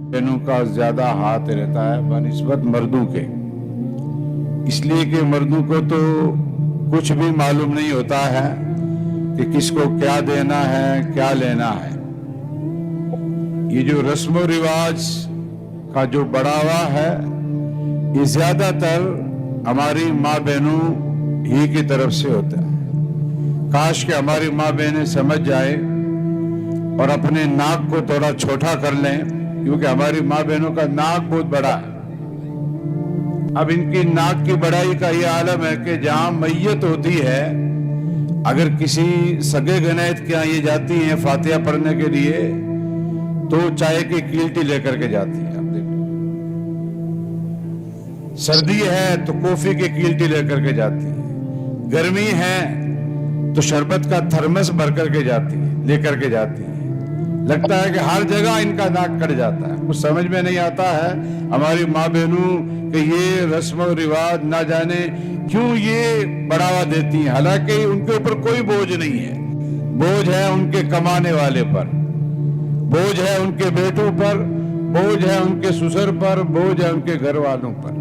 बहनों का ज्यादा हाथ रहता है बनिस्बत मर्दों के, इसलिए कि मर्दों को तो कुछ भी मालूम नहीं होता है कि किसको क्या देना है क्या लेना है। ये जो रस्म रिवाज का जो बढ़ावा है ये ज्यादातर हमारी माँ बहनों ही की तरफ से होता है। काश कि हमारी माँ बहनें समझ जाए और अपने नाक को थोड़ा छोटा कर लें, क्योंकि हमारी माँ बहनों का नाक बहुत बड़ा है। अब इनकी नाक की बड़ाई का ये आलम है कि जहां मैयत होती है, अगर किसी सगे गनैत के यहाँ ये जाती हैं फातिहा पढ़ने के लिए, तो चाय की कील्टी लेकर के जाती है। अब देखो, सर्दी है तो कॉफी की कील्टी लेकर के जाती है, गर्मी है तो शरबत का थर्मस भर करके जाती है, लेकर के जाती है। लगता है कि हर जगह इनका नाक कट जाता है। कुछ समझ में नहीं आता है हमारी माँ बहनों कि ये रस्म और रिवाज ना जाने क्यों ये बढ़ावा देती हैं। हालांकि उनके ऊपर कोई बोझ नहीं है, बोझ है उनके कमाने वाले पर, बोझ है उनके बेटों पर, बोझ है उनके ससुर पर, बोझ है उनके घर वालों पर,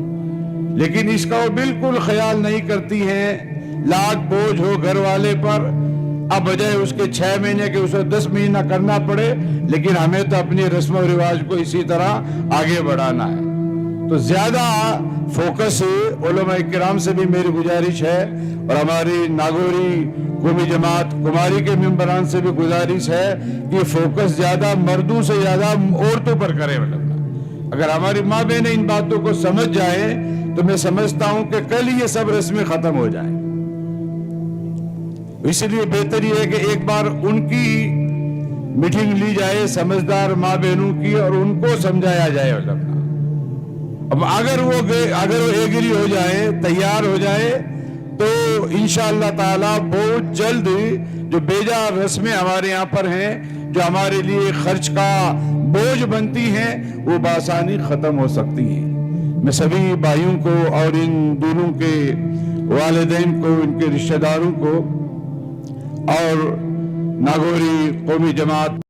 लेकिन इसका वो बिल्कुल ख्याल नहीं करती हैं। लाख बोझ हो घर वाले पर, अब बजाय उसके 6 महीने के उसे 10 महीना करना पड़े, लेकिन हमें तो अपनी रस्म और रिवाज को इसी तरह आगे बढ़ाना है। तो ज्यादा फोकस उलमा किराम से भी मेरी गुजारिश है और हमारी नागौरी कौमी जमात कुमारी के मेंबरान से भी गुजारिश है कि फोकस ज्यादा मर्दों से ज्यादा औरतों पर करे। मतलब अगर हमारी माँ बहनें इन बातों को समझ जाए तो मैं समझता हूं कि कल ये सब रस्में खत्म हो जाए। इसलिए बेहतर ये है कि एक बार उनकी मीटिंग ली जाए समझदार माँ बहनों की और उनको समझाया जाए। अब अगर वो एग्री हो जाए, तैयार हो जाए, तो इंशाअल्लाह ताला बहुत जल्द जो बेजा रस्में हमारे यहाँ पर हैं, जो हमारे लिए खर्च का बोझ बनती हैं, वो बासानी खत्म हो सकती हैं। मैं सभी भाइयों को और इन दोनों के वालिदैन को, इनके रिश्तेदारों को और नागौरी कौमी जमात